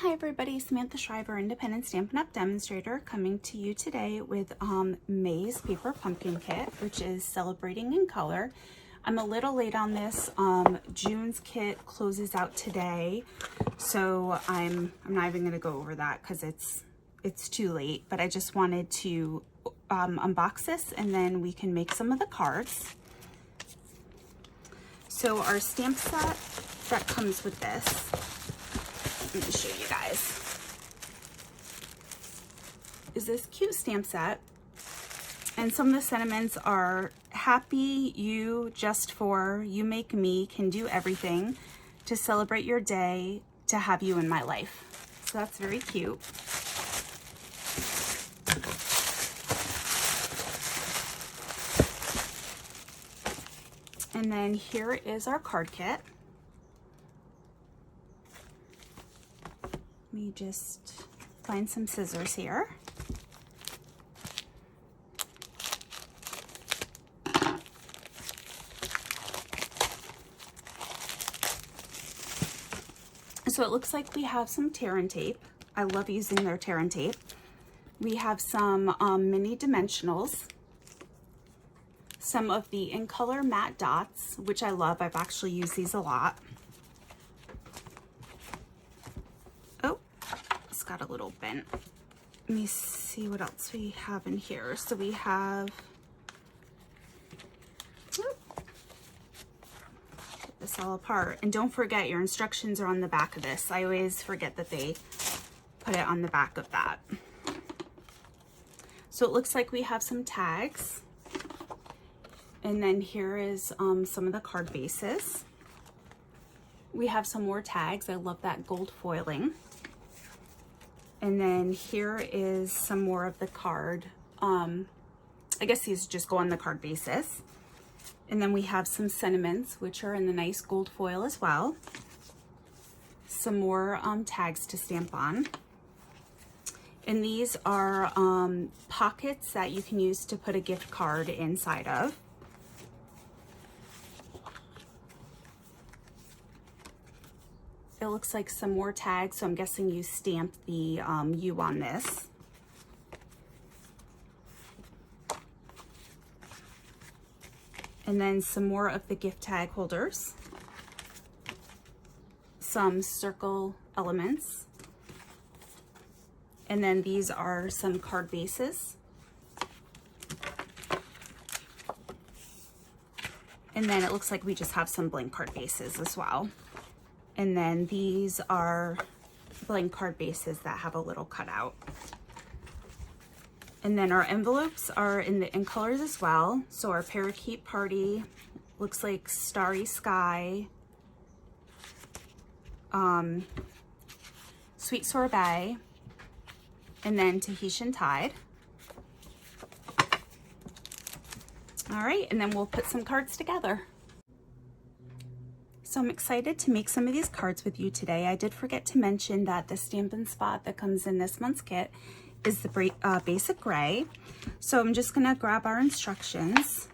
Hi everybody, Samantha Schreiber, Independent Stampin' Up! Demonstrator, coming to you today with May's Paper Pumpkin Kit, which is celebrating in color. I'm a little late on this. June's kit closes out today, so I'm not even going to go over that because it's too late, but I just wanted to unbox this and then we can make some of the cards. So our stamp set that comes with this, let me show you guys, is this cute stamp set, and some of the sentiments are happy you, just for you, make me, can do everything to celebrate your day, to have you in my life. So that's very cute. And then here is our card kit. Let me just find some scissors here. So it looks like we have some tear and tape. I love using their tear and tape. We have some mini dimensionals, some of the In Color matte dots, which I love. I've actually used these a lot. Oh, it's got a little bent. Let me see what else we have in here. So we have, get this all apart. And don't forget, your instructions are on the back of this. I always forget that they put it on the back of that. So it looks like we have some tags. And then here is some of the card bases. We have some more tags. I love that gold foiling. And then here is some more of the card. I guess these just go on the card bases. And then we have some sentiments, which are in the nice gold foil as well. Some more tags to stamp on. And these are pockets that you can use to put a gift card inside of. It looks like some more tags, so I'm guessing you stamped the U on this. And then some more of the gift tag holders. Some circle elements. And then these are some card bases. And then it looks like we just have some blank card bases as well. And then these are blank card bases that have a little cutout. And then our envelopes are in the In Colors as well. So our Parakeet Party looks like Starry Sky, Sweet Sorbet, and then Tahitian Tide. All right, and then we'll put some cards together. So I'm excited to make some of these cards with you today. I did forget to mention that the Stampin' Spot that comes in this month's kit is the basic gray. So I'm just gonna grab our instructions.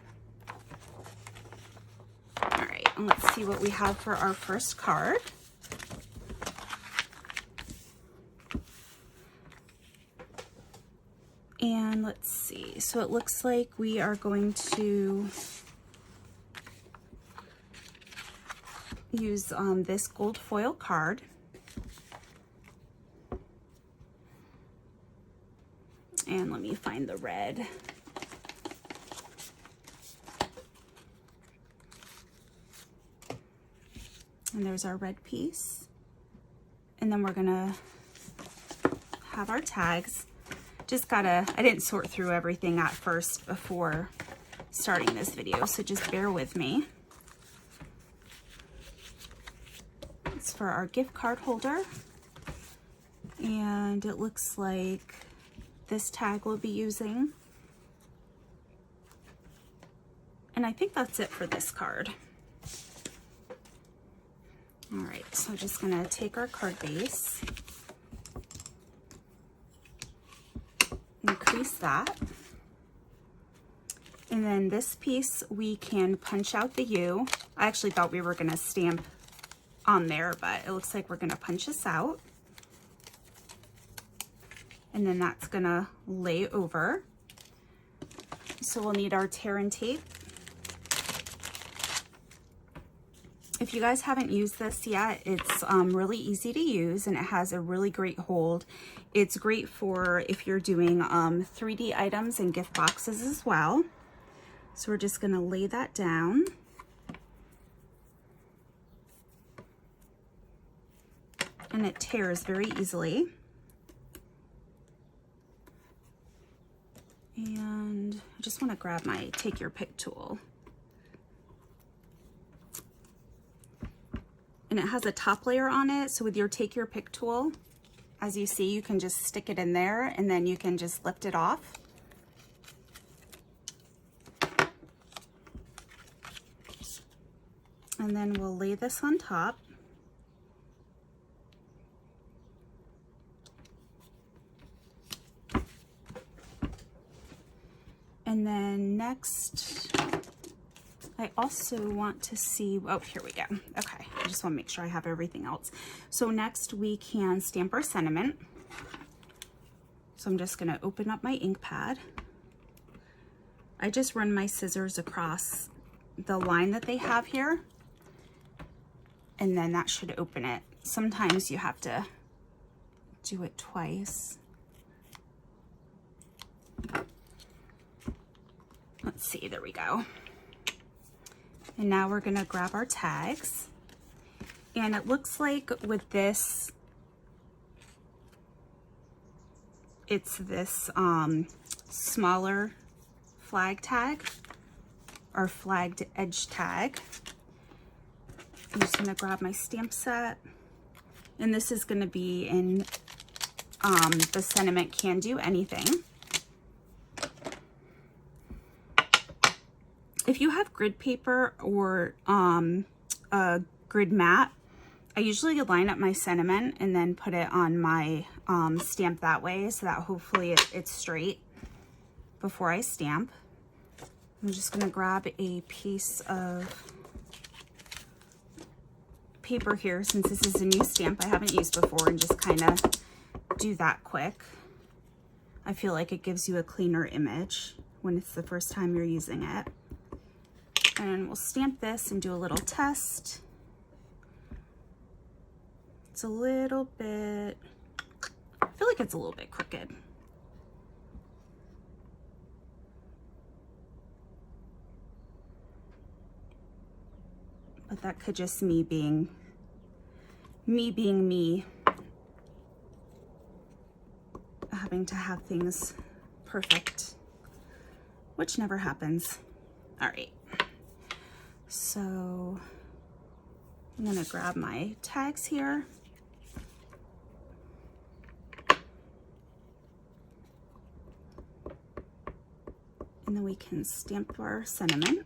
All right, and let's see what we have for our first card. And let's see, so it looks like we are going to use this gold foil card. And let me find the red. And there's our red piece. And then we're gonna have our tags. I didn't sort through everything at first before starting this video, so just bear with me. It's for our gift card holder. And it looks like this tag we'll be using. And I think that's it for this card. All right, so I'm just gonna take our card base, increase that. And then this piece, we can punch out the U. I actually thought we were gonna stamp on there, but it looks like we're gonna punch this out. and then that's gonna lay over. So we'll need our tear and tape. If you guys haven't used this yet, it's really easy to use and it has a really great hold. It's great for if you're doing 3D items and gift boxes as well. So we're just gonna lay that down. And it tears very easily. And I just wanna grab my Take Your Pick tool. And it has a top layer on it, so with your Take Your Pick tool, as you see, you can just stick it in there and then you can just lift it off. And then we'll lay this on top. And then next, I also want to see, oh, here we go. Okay, I just want to make sure I have everything else. So next we can stamp our sentiment. So I'm just going to open up my ink pad. I just run my scissors across the line that they have here, and then that should open it. Sometimes you have to do it twice. Let's see, there we go. And now we're gonna grab our tags. And it looks like with this, it's this smaller flag tag or flagged edge tag. I'm just gonna grab my stamp set. And this is gonna be in the Sentiment Can Do Anything. If you have grid paper or a grid mat, I usually line up my sentiment and then put it on my stamp that way so that hopefully it's straight before I stamp. I'm just gonna grab a piece of paper here since this is a new stamp I haven't used before and just kind of do that quick. I feel like it gives you a cleaner image when it's the first time you're using it. And we'll stamp this and do a little test. It's a little bit, I feel like it's a little bit crooked. But that could just me being me, having to have things perfect, which never happens. All right. So I'm gonna grab my tags here. And then we can stamp our sentiment.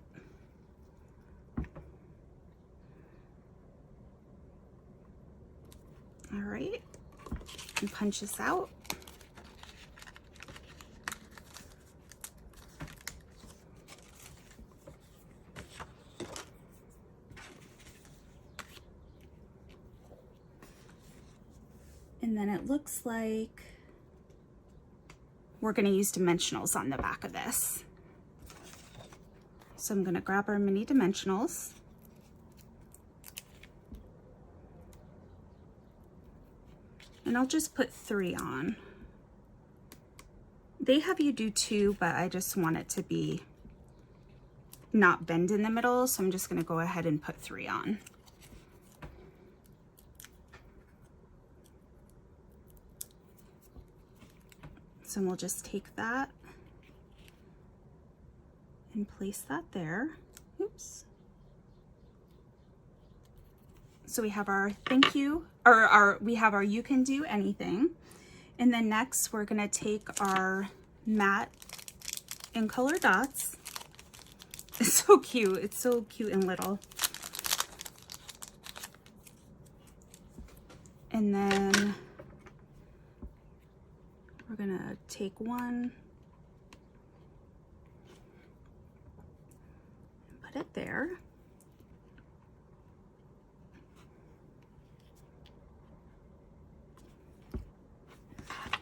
All right, and punch this out. And then it looks like we're going to use dimensionals on the back of this. So I'm going to grab our mini dimensionals. And I'll just put 3 on. They have you do 2, but I just want it to be not bend in the middle, so I'm just going to go ahead and put 3 on. So we'll just take that and place that there. Oops. So we have our thank you, or we have our you can do anything. And then next we're gonna take our matte and color dots. It's so cute. It's so cute and little. And then we're gonna take one, put it there.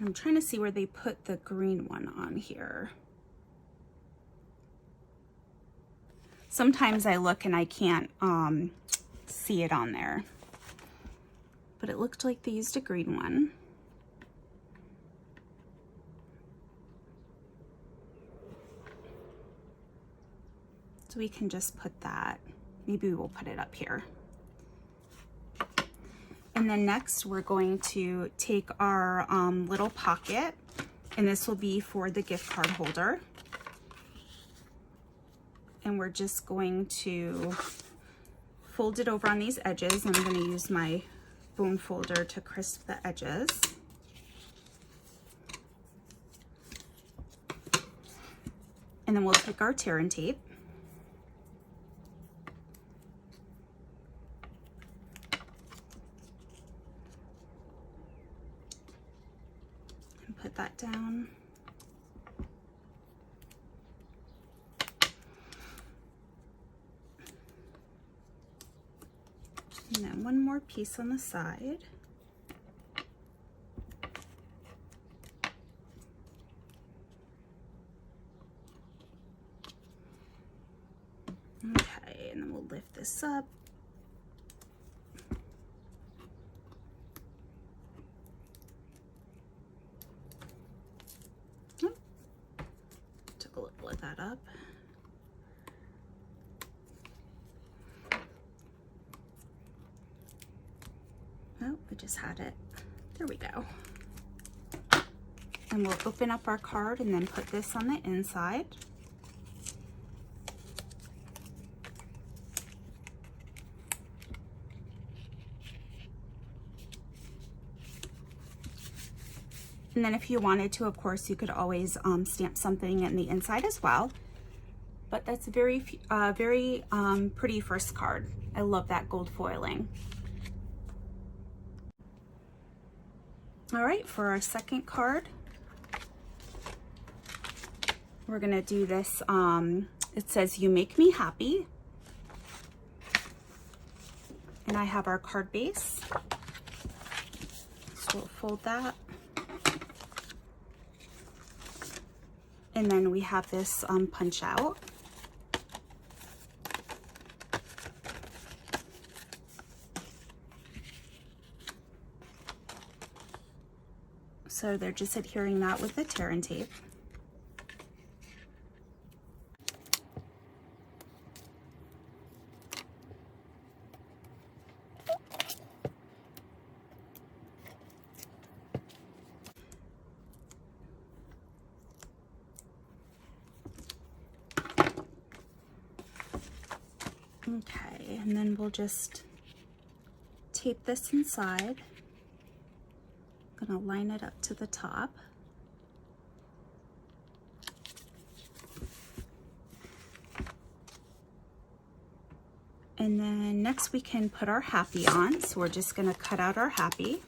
I'm trying to see where they put the green one on here. Sometimes I look and I can't see it on there. But it looked like they used a green one. So we can just put that. Maybe we'll put it up here. And then next we're going to take our little pocket, and this will be for the gift card holder. And we're just going to fold it over on these edges. I'm going to use my bone folder to crisp the edges. And then we'll take our tear and tape. And put that down. And then one more piece on the side. Okay, and then we'll lift this up. Oh, took a little of that up. Oh, I just had it. There we go. And we'll open up our card and then put this on the inside. And then if you wanted to, of course, you could always stamp something in the inside as well. But that's a very pretty first card. I love that gold foiling. All right, for our second card, we're gonna do this, it says, "You make me happy." And I have our card base. So we'll fold that. And then we have this punch out. So they're just adhering that with the tear and tape. Okay, and then we'll just tape this inside. I'm gonna line it up to the top. And then next we can put our happy on. So we're just gonna cut out our happy.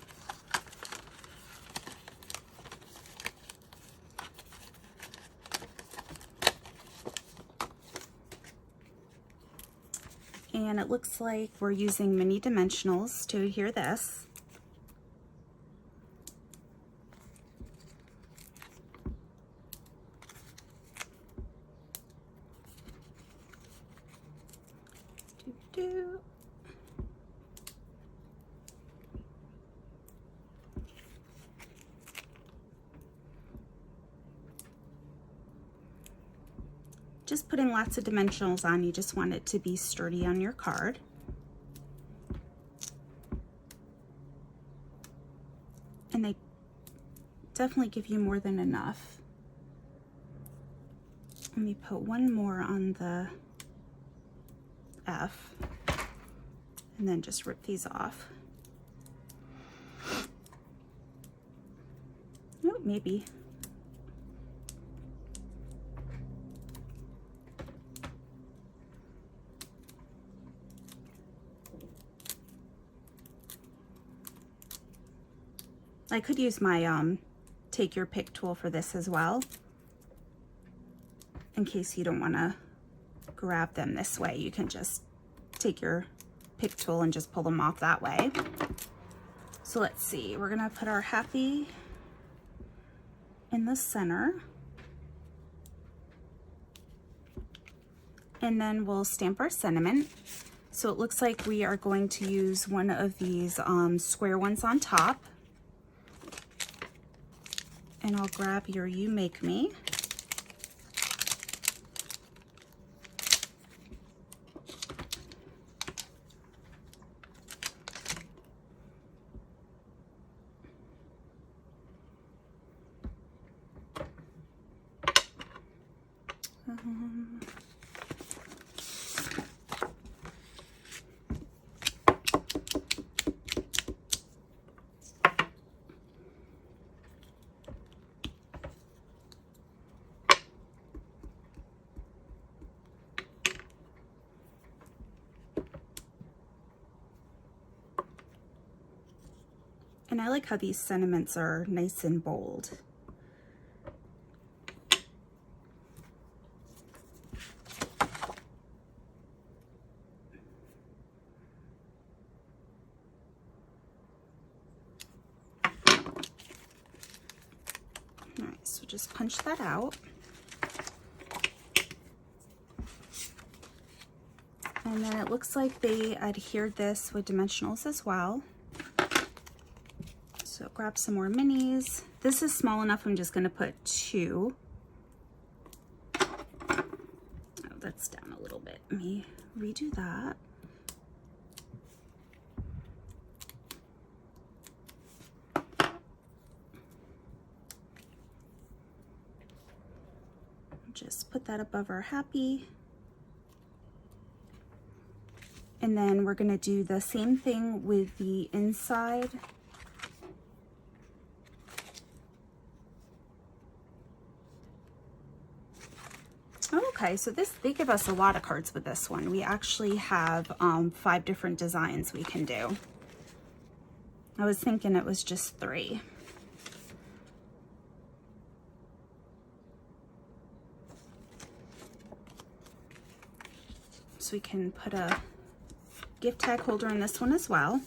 And it looks like we're using mini dimensionals to adhere this. Just putting lots of dimensionals on, you just want it to be sturdy on your card. And they definitely give you more than enough. Let me put one more on the F and then just rip these off. Oh, maybe. I could use my take your pick tool for this as well, in case you don't want to grab them this way. You can just take your pick tool and just pull them off that way. So let's see, we're gonna put our happy in the center. And then we'll stamp our sentiment. So it looks like we are going to use one of these square ones on top. And I'll grab your You Make Me. And I like how these sentiments are nice and bold. All right, so just punch that out. And then it looks like they adhered this with dimensionals as well. So grab some more minis. This is small enough, I'm just gonna put 2. Oh, that's down a little bit. Let me redo that. Just put that above our happy. And then we're gonna do the same thing with the inside. Okay, so they give us a lot of cards with this one. We actually have 5 different designs we can do. I was thinking it was just 3. So we can put a gift tag holder in this one as well.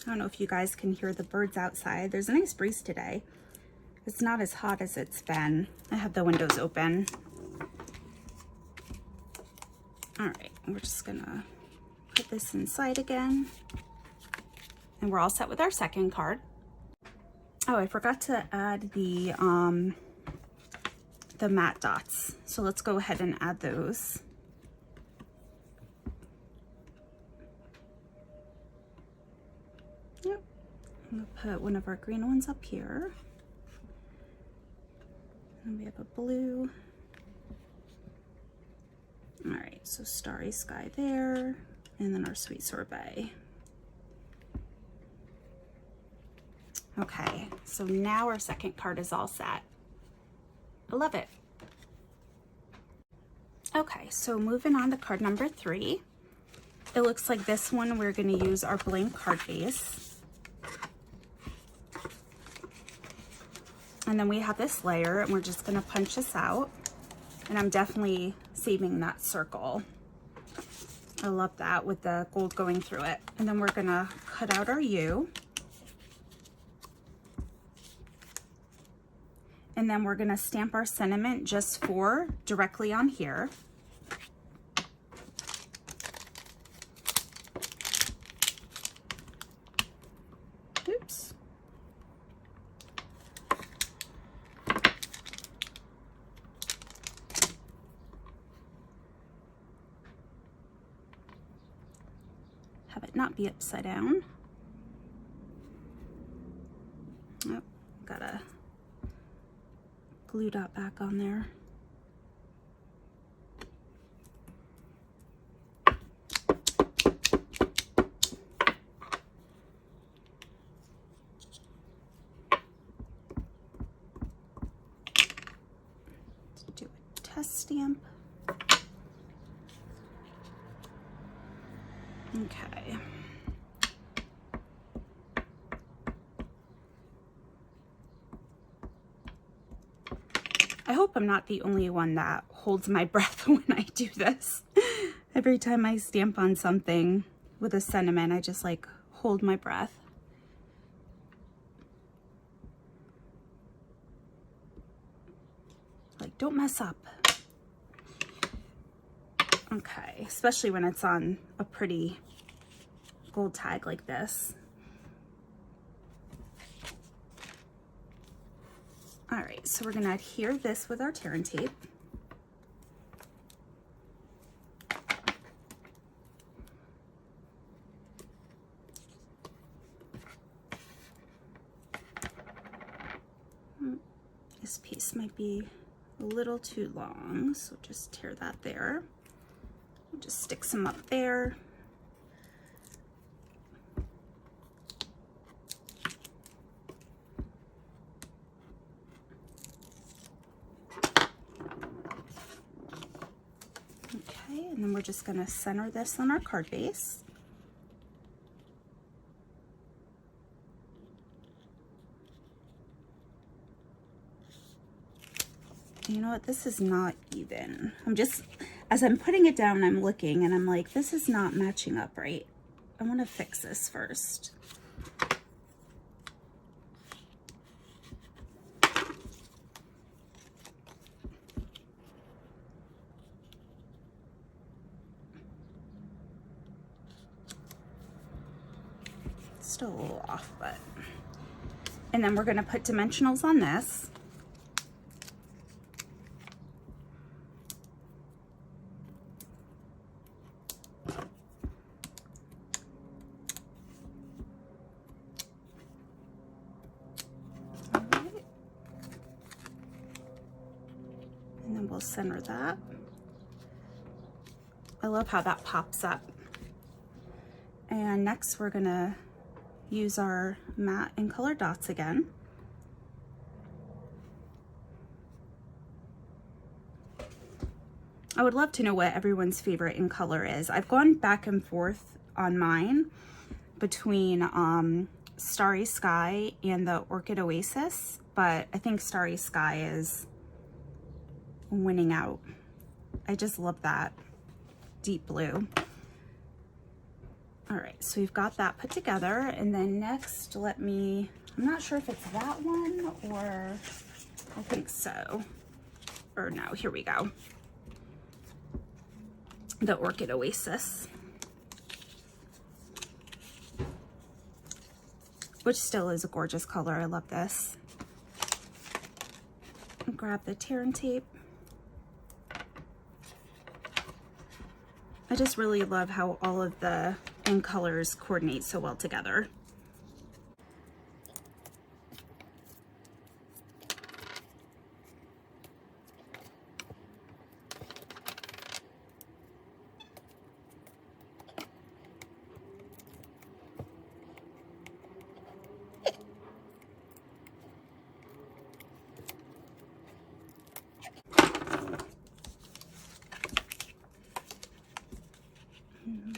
I don't know if you guys can hear the birds outside. There's a nice breeze today. It's not as hot as it's been. I have the windows open. All right, we're just gonna put this inside again. And we're all set with our second card. Oh, I forgot to add the matte dots. So let's go ahead and add those. Yep. I'm gonna put one of our green ones up here. And we have a blue. All right, so Starry Sky there, and then our Sweet Sorbet. Okay, so now our second card is all set. I love it. Okay, so moving on to card number 3. It looks like this one we're going to use our blank card base. And then we have this layer, and we're just going to punch this out. And I'm definitely saving that circle. I love that with the gold going through it. And then we're going to cut out our U. And then we're gonna stamp our sentiment just for directly on here. Oops. Have it not be upside down. Oh, gotta glue dot back on there. test stamp. Okay. I hope I'm not the only one that holds my breath when I do this. Every time I stamp on something with a sentiment, I just like hold my breath. Like, don't mess up. Okay, especially when it's on a pretty gold tag like this. All right, so we're gonna adhere this with our tear and tape. This piece might be a little too long, so just tear that there. We'll just stick some up there. Okay, and then we're just gonna center this on our card base. You know what, this is not even. As I'm putting it down, I'm looking and I'm like, this is not matching up right. I want to fix this first. Still a little off, but. And then we're going to put dimensionals on this. We'll center that. I love how that pops up. And next we're gonna use our matte and color dots again. I would love to know what everyone's favorite in color is. I've gone back and forth on mine between Starry Sky and the Orchid Oasis, but I think Starry Sky is winning out. I just love that deep blue. All right, so we've got that put together, and then next I'm not sure if it's that one or I think so. Or no, here we go. The Orchid Oasis, which still is a gorgeous color. I love this. Grab the tear and tape. I just really love how all of the end colors coordinate so well together.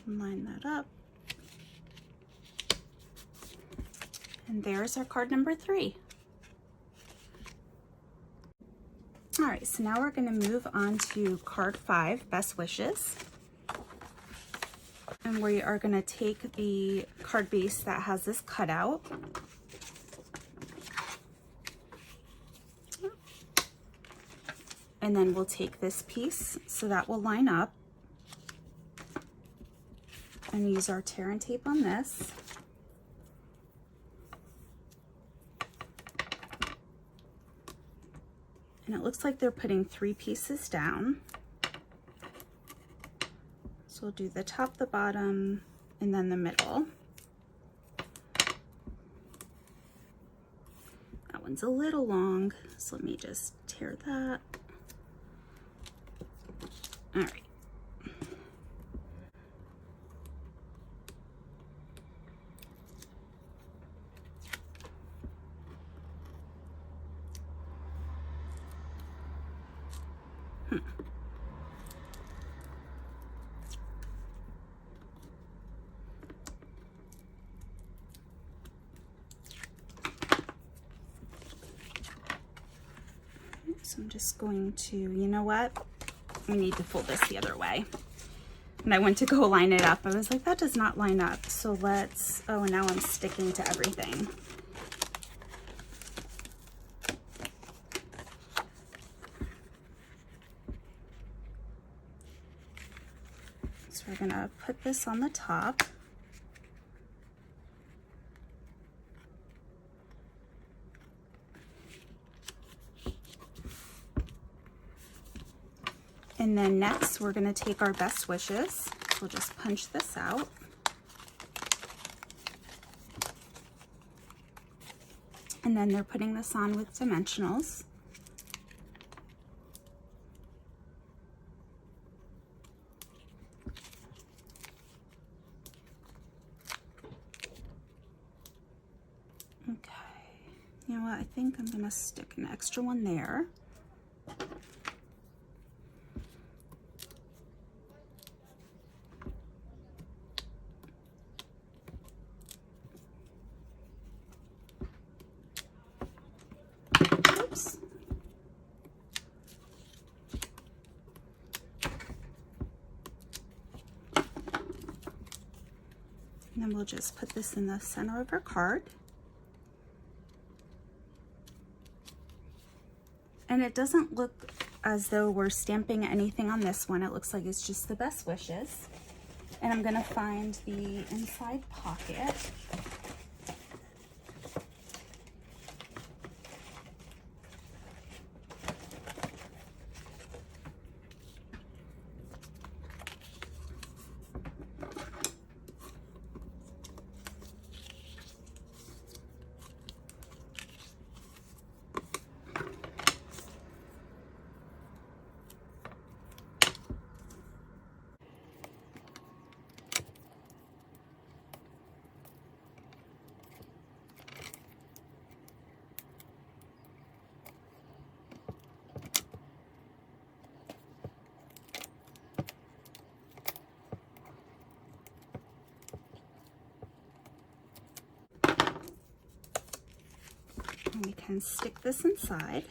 Line that up. And there's our card number 3. All right, so now we're going to move on to card 5, Best Wishes. And we are going to take the card base that has this cutout. And then we'll take this piece, so that will line up. And use our tear and tape on this. And it looks like they're putting 3 pieces down. So we'll do the top, the bottom, and then the middle. That one's a little long, so let me just tear that. All right. So I'm just going to, you know what? We need to fold this the other way. And I went to go line it up. I was like, that does not line up. So let's, oh, and now I'm sticking to everything. So we're gonna put this on the top. And then next, we're gonna take our best wishes. So we'll just punch this out. And then they're putting this on with dimensionals. Okay, you know what? I think I'm gonna stick an extra one there. Oops. And then we'll just put this in the center of our card. And it doesn't look as though we're stamping anything on this one. It looks like it's just the best wishes. And I'm gonna find the inside pocket. And we can stick this inside.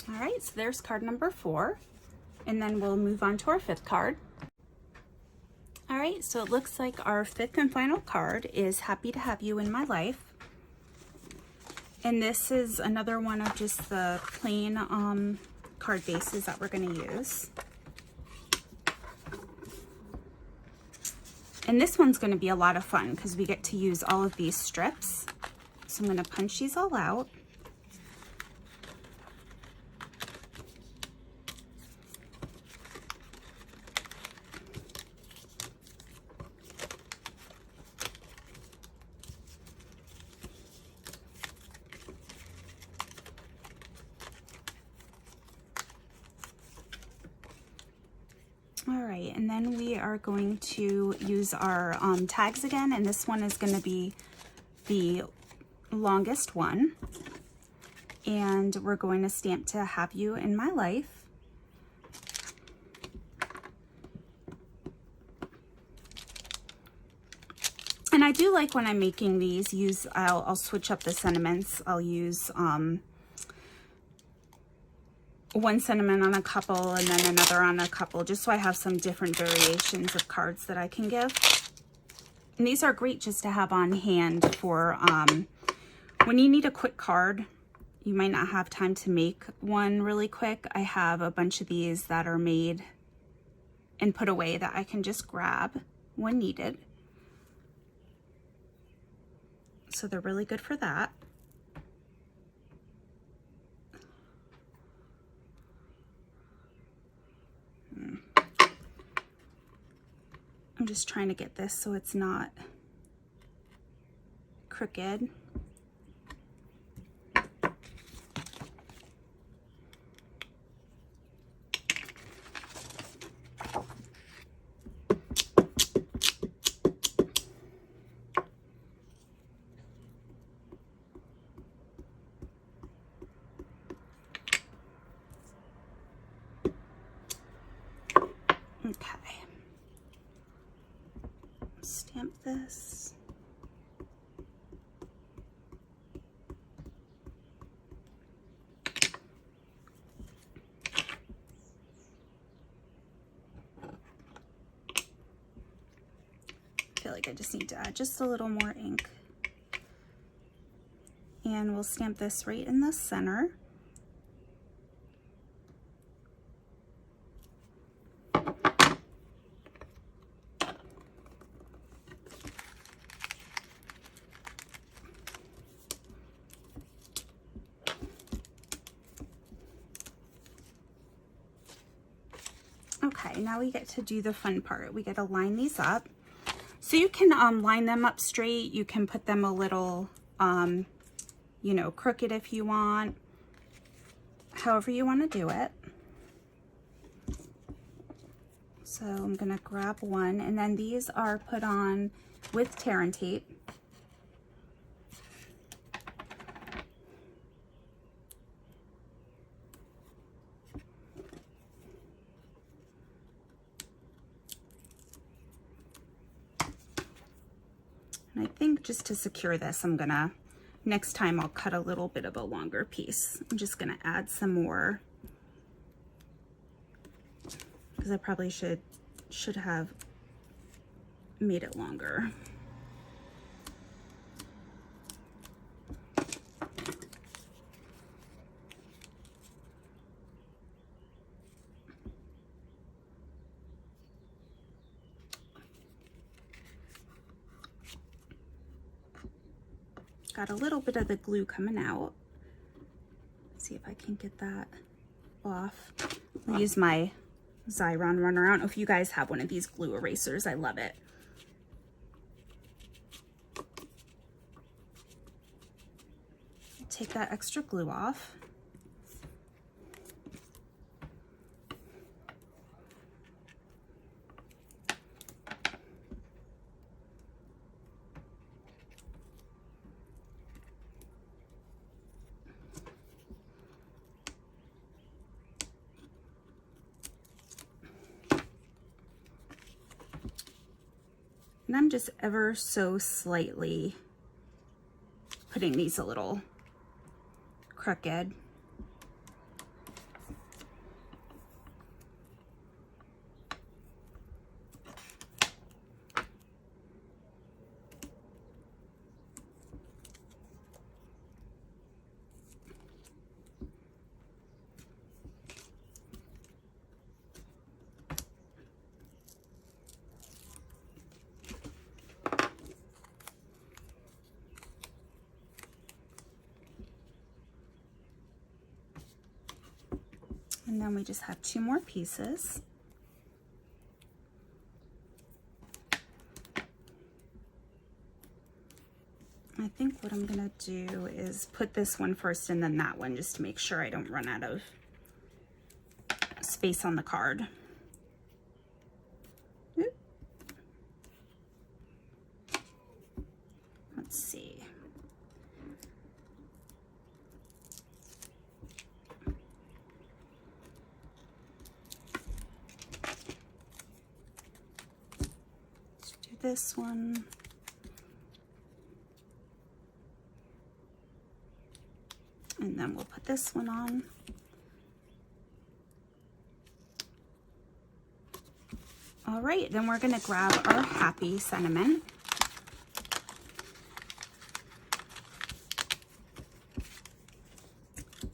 All right, so there's card number 4. And then we'll move on to our 5th card. All right, so it looks like our 5th and final card is Happy to Have You in My Life. And this is another one of just the plain card bases that we're gonna use. And this one's gonna be a lot of fun because we get to use all of these strips. So I'm gonna punch these all out. All right, and then we are going to use our tags again, and this one is going to be the longest one. And we're going to stamp to Have You in My Life. And I do like when I'm making these, I'll switch up the sentiments. I'll use one sentiment on a couple and then another on a couple, just so I have some different variations of cards that I can give. And these are great just to have on hand for when you need a quick card. You might not have time to make one really quick. I have a bunch of these that are made and put away that I can just grab when needed. So they're really good for that. I'm just trying to get this so it's not crooked. Okay. Stamp this. like I just need to add just a little more ink. And we'll stamp this right in the center. Okay, now we get to do the fun part. We get to line these up. So you can line them up straight. You can put them a little, you know, crooked if you want. However you want to do it. So I'm going to grab one, and then these are put on with tear and tape. And I think just to secure this, I'm gonna, next time I'll cut a little bit of a longer piece. I'm just gonna add some more, because I probably should have made it longer. Got a little bit of the glue coming out. Let's see if I can get that off. I'll use my Xyron runner. I don't know if you guys have one of these glue erasers. I love it. Take that extra glue off. And I'm just ever so slightly putting these a little crooked. And then we just have 2 more pieces. I think what I'm gonna do is put this one first and then that one, just to make sure I don't run out of space on the card. Oop. Let's see. This one. And then we'll put this one on. All right, then we're gonna grab our Happy Sentiment.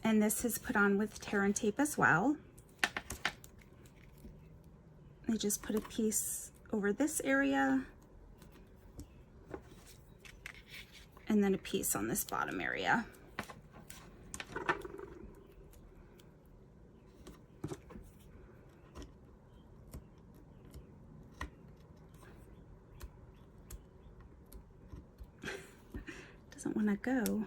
And this is put on with tear and tape as well. I just put a piece over this area. And then a piece on this bottom area. Doesn't want to go.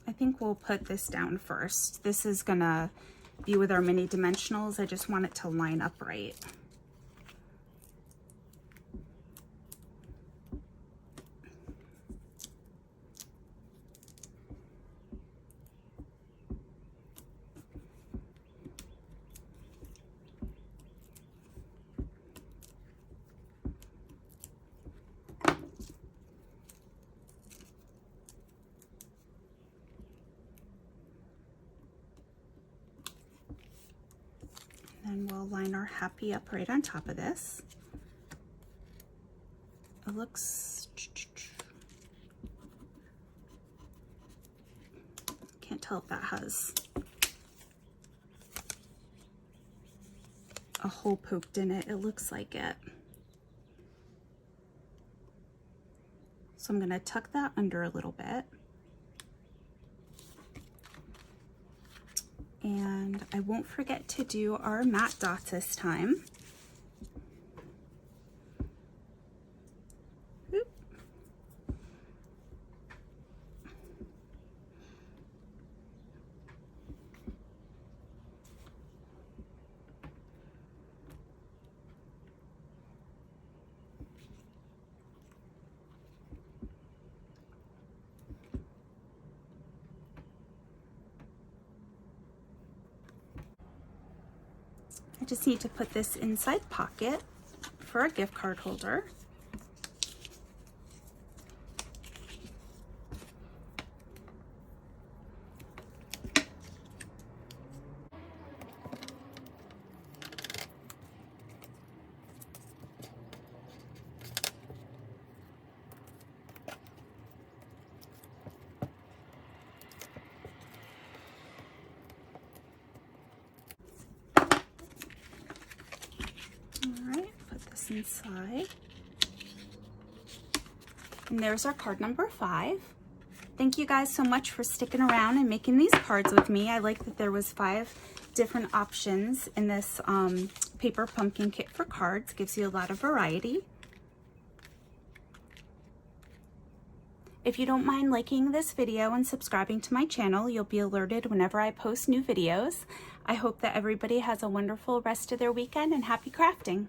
I think we'll put this down first. This is gonna be with our mini dimensionals. I just want it to line up right. then we'll line our happy up right on top of this. It looks, can't tell if that has a hole poked in it. It looks like it. So I'm going to tuck that under a little bit. And I won't forget to do our matte dots this time. Oop. I just need to put this inside pocket for a gift card holder. Inside. And there's our card number 5. Thank you guys so much for sticking around and making these cards with me. I like that there was 5 different options in this paper pumpkin kit for cards. Gives you a lot of variety. If you don't mind liking this video and subscribing to my channel, you'll be alerted whenever I post new videos. I hope that everybody has a wonderful rest of their weekend and happy crafting.